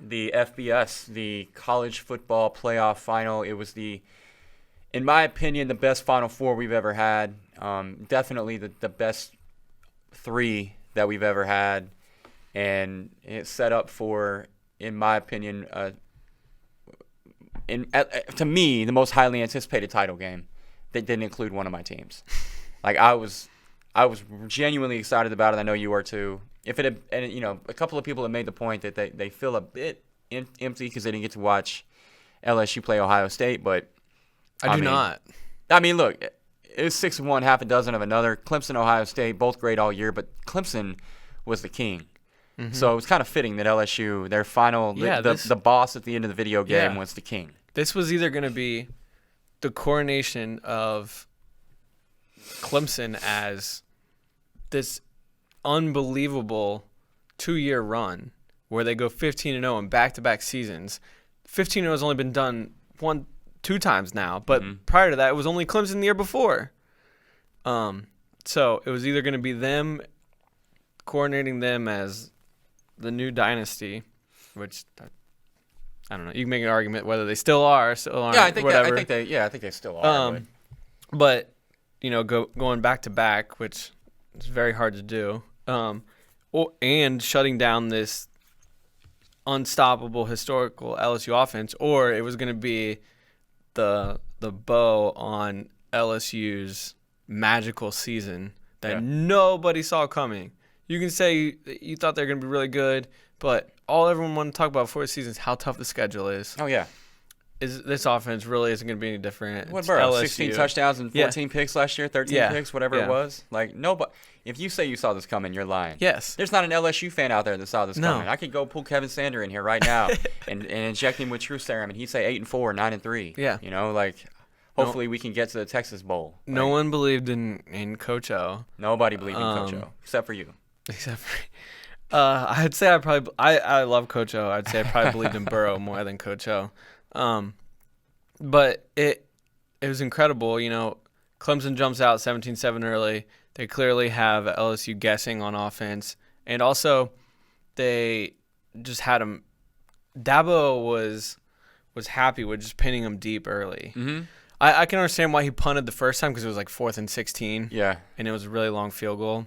the FBS, the college football playoff final. It was in my opinion, the best Final Four we've ever had. Definitely the best three that we've ever had. And it's set up for, in my opinion, to me, the most highly anticipated title game that didn't include one of my teams. Like, I was genuinely excited about it. I know you were too. If it had, and a couple of people have made the point that they feel a bit empty because they didn't get to watch LSU play Ohio State, but I do not. I mean, look, it was 6 of one, half a dozen of another. Clemson, Ohio State, both great all year, but Clemson was the king. Mm-hmm. So it was kind of fitting that LSU, their final, the boss at the end of the video game was the king. This was either going to be the coronation of Clemson as this unbelievable 2-year run where they go 15-0 in back-to-back seasons. 15-0 has only been done 2 times now, but prior to that, it was only Clemson the year before. So it was either going to be them coronating them as the new dynasty, which I don't know. You can make an argument whether they still are, still aren't. Yeah, I think they still are. But going back to back, which is very hard to do, and shutting down this unstoppable historical LSU offense, or it was going to be the bow on LSU's magical season that nobody saw coming. You can say you thought they were going to be really good, but all everyone wanted to talk about before the season is how tough the schedule is. Oh, yeah. This offense really isn't going to be any different. What, bro? 16 touchdowns and 14 picks last year, 13 picks, whatever it was. Like, nobody. If you say you saw this coming, you're lying. Yes. There's not an LSU fan out there that saw this coming. I could go pull Kevin Sander in here right now and inject him with truth serum, and he'd say 8-4, 9-3. Yeah. Hopefully we can get to the Texas Bowl. No one believed in Coach O. Nobody believed in Coach O, except for you. Except for I'd say I love Coach O. I'd say I probably believed in Burrow more than Coach O. But it was incredible. Clemson jumps out 17-7 early. They clearly have LSU guessing on offense. And also, they just had him. Dabo was happy with just pinning him deep early. Mm-hmm. I can understand why he punted the first time because it was like 4th and 16. Yeah. And it was a really long field goal.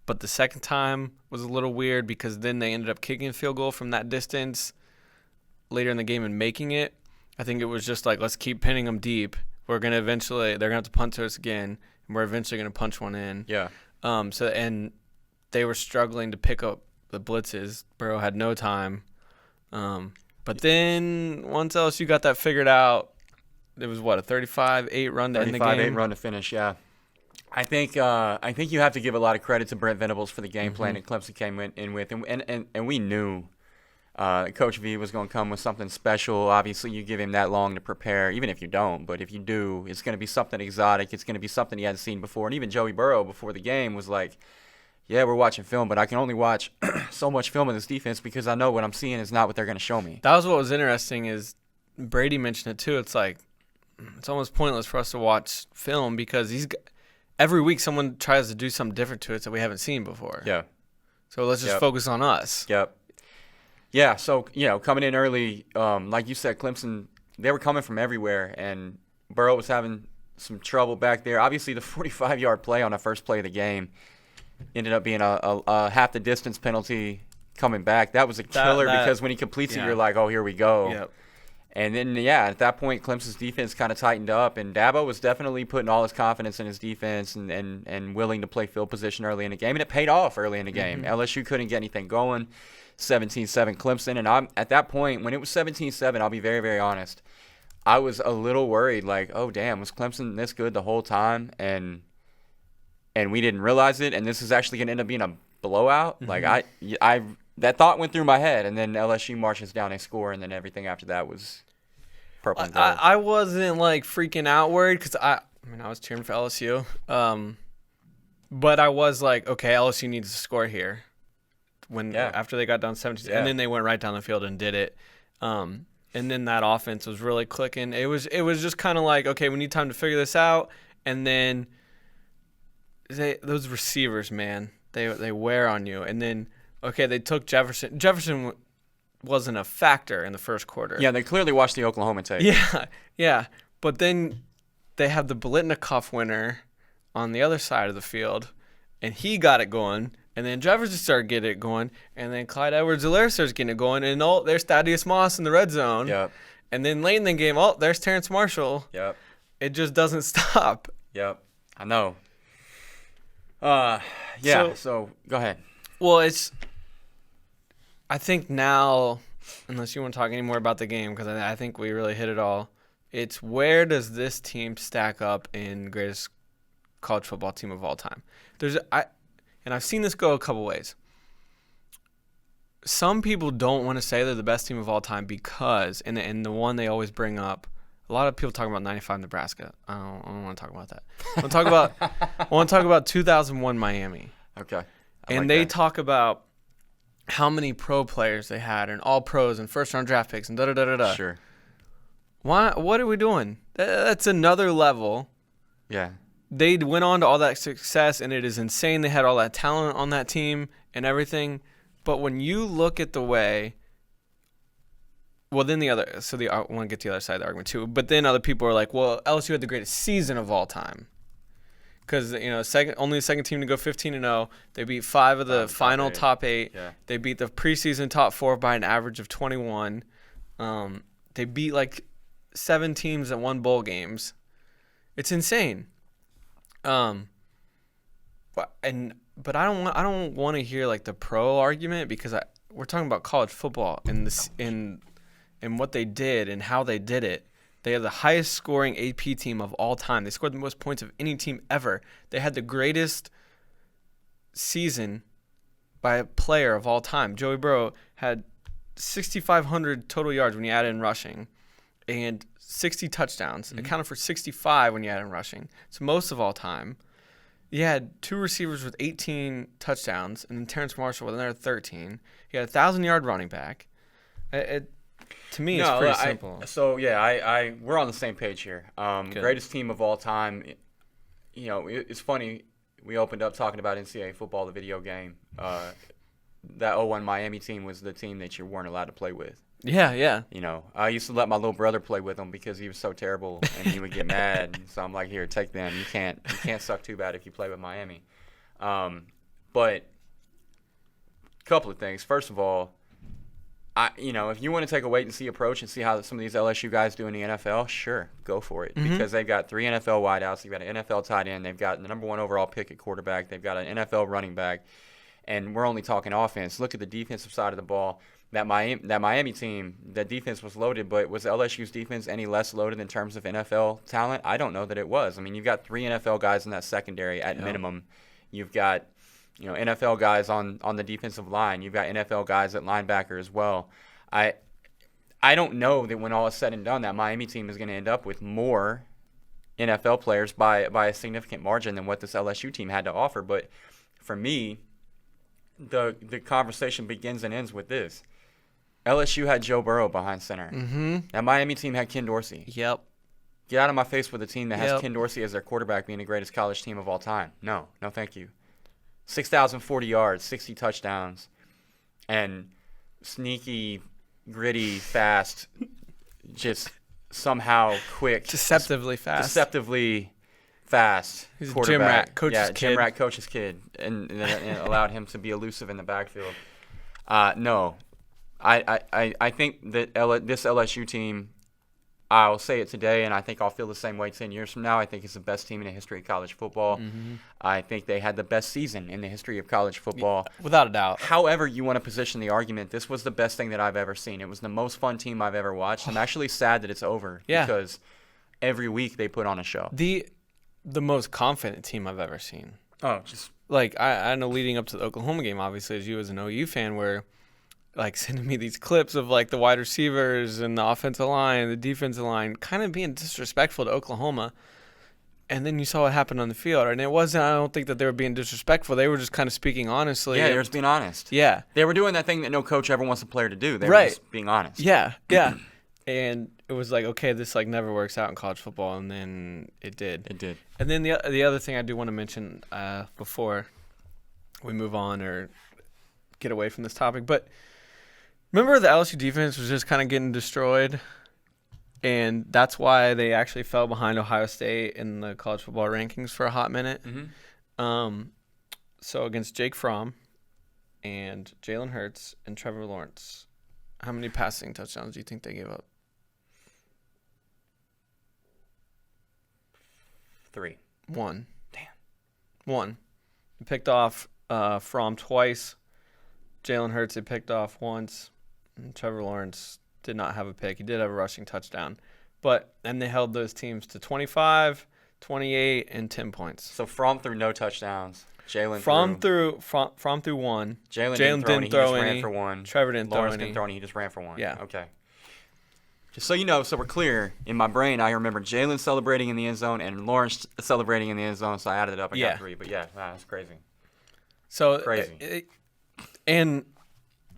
But the second time was a little weird because then they ended up kicking a field goal from that distance later in the game and making it. I think it was just like, let's keep pinning them deep. They're going to have to punt to us again, and we're eventually going to punch one in. Yeah. And they were struggling to pick up the blitzes. Burrow had no time. But then once LSU got that figured out, it was a 35-8 run to end the game. 35-8 run to finish, yeah. I think you have to give a lot of credit to Brent Venables for the game plan that Clemson came in with, and we knew Coach V was going to come with something special. Obviously, you give him that long to prepare, even if you don't. But if you do, it's going to be something exotic. It's going to be something he hadn't seen before. And even Joey Burrow before the game was like, yeah, we're watching film, but I can only watch so much film of this defense because I know what I'm seeing is not what they're going to show me. That was what was interesting is Brady mentioned it too. It's like it's almost pointless for us to watch film because every week someone tries to do something different to it that we haven't seen before. Yeah. So let's just focus on us. Yep. Yeah, so, coming in early, like you said, Clemson, they were coming from everywhere, and Burrow was having some trouble back there. Obviously, the 45-yard play on the first play of the game ended up being a half the distance penalty coming back. That was a killer because when he completes it, you're like, oh, here we go. Yep. And then, at that point, Clemson's defense kind of tightened up, and Dabo was definitely putting all his confidence in his defense and willing to play field position early in the game, and it paid off early in the game. LSU couldn't get anything going. 17-7 Clemson, and I'm at that point when it was 17-7, I'll be very, very honest, I was a little worried, like, oh damn, was Clemson this good the whole time, and we didn't realize it, and this is actually going to end up being a blowout. Like I that thought went through my head, and then LSU marches down, they score, and then everything after that was purple and gold. I wasn't like freaking out worried because I was cheering for LSU, but I was like, okay, LSU needs to score here. After they got down 17, and then they went right down the field and did it. And then that offense was really clicking. It was just kind of like, okay, we need time to figure this out. And then those receivers, man, they wear on you. And then, okay, they took Jefferson. Jefferson wasn't a factor in the first quarter. Yeah, they clearly watched the Oklahoma tape. Yeah. But then they have the Biletnikoff winner on the other side of the field, and he got it going. And then Jefferson started getting it going, and then Clyde Edwards-Helaire starts getting it going, and there's Thaddeus Moss in the red zone. Yep. And then late in the game, there's Terrence Marshall. Yep. It just doesn't stop. Yep. I know. So go ahead. Well, I think now, unless you want to talk any more about the game, because I think we really hit it all, it's where does this team stack up in greatest college football team of all time? And I've seen this go a couple ways. Some people don't want to say they're the best team of all time because, and the one they always bring up, a lot of people talk about 95 Nebraska. I don't want to talk about that. I want to talk about 2001 Miami. Okay. And they talk about how many pro players they had and all pros and first-round draft picks and da-da-da-da-da. Sure. What are we doing? That's another level. Yeah. They went on to all that success, and it is insane. They had all that talent on that team and everything. But when you look at the way, well, then I want to get to the other side of the argument too. But then other people are like, well, LSU had the greatest season of all time because only the second team to go 15-0. They beat 5 of the final top 8. Yeah. They beat the preseason top 4 by an average of 21. They beat like 7 teams that won bowl games. It's insane. But I don't want to hear like the pro argument because we're talking about college football and what they did and how they did it. They had the highest scoring AP team of all time. They scored the most points of any team ever. They had the greatest season by a player of all time. Joey Burrow had 6,500 total yards when you add in rushing and 60 touchdowns. Mm-hmm. Accounted for 65 when you add in rushing. It's most of all time. You had 2 receivers with 18 touchdowns, and then Terrence Marshall with another 13. He had a 1,000-yard running back. To me, it's pretty simple. We're on the same page here. Greatest team of all time. It's funny. We opened up talking about NCAA football, the video game. That 01 Miami team was the team that you weren't allowed to play with. Yeah. I used to let my little brother play with him because he was so terrible and he would get mad. So I'm like, here, take them. You can't suck too bad if you play with Miami. But a couple of things. First of all, if you want to take a wait and see approach and see how some of these LSU guys do in the NFL, sure, go for it. Mm-hmm. Because they've got 3 NFL wideouts. They've got an NFL tight end. They've got the number 1 overall pick at quarterback. They've got an NFL running back. And we're only talking offense. Look at the defensive side of the ball. That Miami team, that defense was loaded, but was LSU's defense any less loaded in terms of NFL talent? I don't know that it was. I mean, you've got 3 NFL guys in that secondary at minimum. You've got NFL guys on the defensive line. You've got NFL guys at linebacker as well. I don't know that when all is said and done, that Miami team is going to end up with more NFL players by a significant margin than what this LSU team had to offer. But for me, the conversation begins and ends with this. LSU had Joe Burrow behind center. Mm-hmm. That Miami team had Ken Dorsey. Yep. Get out of my face with a team that has Ken Dorsey as their quarterback being the greatest college team of all time. No, thank you. 6,040 yards, 60 touchdowns, and sneaky, gritty, fast, just somehow quick. Deceptively fast He's quarterback. A gym rat, coach's kid. Gym rat, coach's kid, and allowed him to be elusive in the backfield. No. I think that this LSU team, I'll say it today, and I think I'll feel the same way 10 years from now. I think it's the best team in the history of college football. Mm-hmm. I think they had the best season in the history of college football. Without a doubt. However you want to position the argument, this was the best thing that I've ever seen. It was the most fun team I've ever watched. I'm actually sad that it's over because every week they put on a show. The most confident team I've ever seen. Oh, just like I know leading up to the Oklahoma game, obviously, as you as an OU fan, where like sending me these clips of like the wide receivers and the offensive line, the defensive line, kind of being disrespectful to Oklahoma. And then you saw what happened on the field. And it wasn't, I don't think that they were being disrespectful. They were just kind of speaking honestly. Yeah, they were just being honest. Yeah. They were doing that thing that no coach ever wants a player to do. They were just being honest. Yeah. And it was like, okay, this like never works out in college football. And then it did. It did. And then the other thing I do want to mention before we move on or get away from this topic, but Remember the LSU defense was just kind of getting destroyed, and that's why they actually fell behind Ohio State in the college football rankings for a hot minute. Mm-hmm. So against Jake Fromm and Jalen Hurts and Trevor Lawrence, how many passing touchdowns do you think they gave up? 3. 1. Damn. 1. They picked off Fromm twice. Jalen Hurts they picked off once. And Trevor Lawrence did not have a pick. He did have a rushing touchdown. And they held those teams to 25, 28, and 10 points. So Fromm threw no touchdowns. Fromm threw 1. Jalen didn't throw any. He just ran for 1. Trevor didn't Lawrence throw any. didn't throw any. He just ran for 1. Yeah. Okay. Just so you know, so we're clear, in my brain, I remember Jalen celebrating in the end zone and Lawrence celebrating in the end zone, so I added it up. I got 3. But yeah, that's crazy. So Crazy. And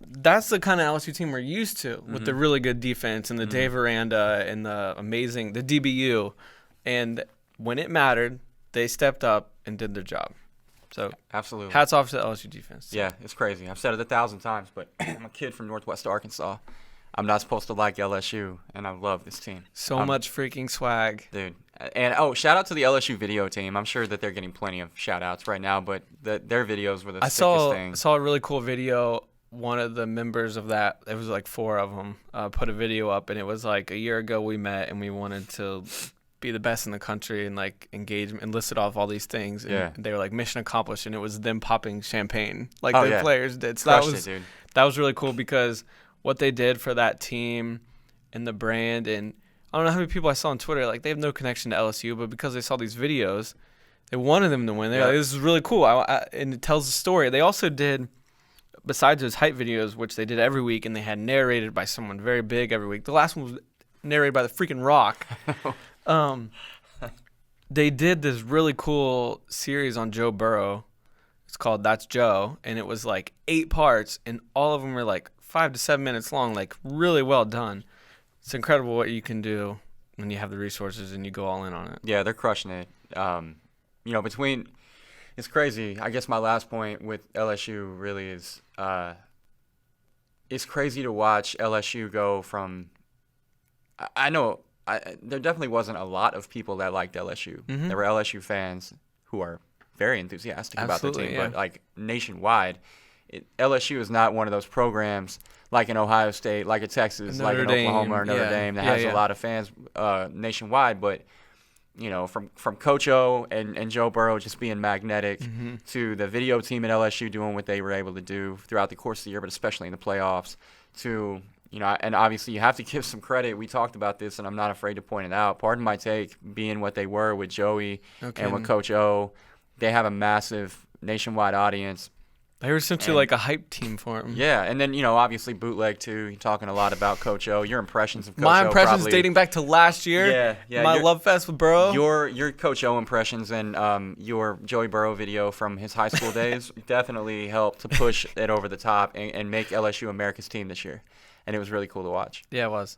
that's the kind of LSU team we're used to with the really good defense and the Dave Aranda and the DBU. And when it mattered, they stepped up and did their job. So absolutely. Hats off to the LSU defense. Yeah, it's crazy. I've said it 1,000 times, but I'm a kid from Northwest Arkansas. I'm not supposed to like LSU, and I love this team. So much freaking swag. Dude. And, shout out to the LSU video team. I'm sure that they're getting plenty of shout-outs right now, but their videos were the sickest thing. I saw a really cool video. One of the members of that, it was like 4 of them, put a video up, and it was like a year ago we met, and we wanted to be the best in the country and like engage and listed off all these things. And they were like mission accomplished, and it was them popping champagne like the players did. So that was really cool because what they did for that team and the brand, and I don't know how many people I saw on Twitter, like they have no connection to LSU, but because they saw these videos, they wanted them to win. They're like, this is really cool. And it tells the story. They also did, besides those hype videos, which they did every week, and they had narrated by someone very big every week. The last one was narrated by the freaking Rock. They did this really cool series on Joe Burrow. It's called That's Joe, and it was like 8 parts, and all of them were like 5 to 7 minutes long, like really well done. It's incredible what you can do when you have the resources and you go all in on it. Yeah, they're crushing it. It's crazy. I guess my last point with LSU really is it's crazy to watch LSU go from there definitely wasn't a lot of people that liked LSU. Mm-hmm. There were LSU fans who are very enthusiastic about the team, yeah. but like nationwide, LSU is not one of those programs like in Ohio State, like in Texas, like in Oklahoma or Notre Dame that has a lot of fans nationwide. But you know, from Coach O and Joe Burrow just being magnetic to the video team at LSU doing what they were able to do throughout the course of the year, but especially in the playoffs, to and obviously you have to give some credit. We talked about this, and I'm not afraid to point it out. Pardon my take, being what they were with Joey and with Coach O, they have a massive nationwide audience. They were essentially like a hype team for him. Yeah, and then, obviously Bootleg, too. You're talking a lot about Coach O. Your impressions of Coach O. My impressions dating back to last year. Yeah. My love fest with Burrow. Your Coach O impressions and your Joey Burrow video from his high school days definitely helped to push it over the top and make LSU America's team this year. And it was really cool to watch. Yeah, it was.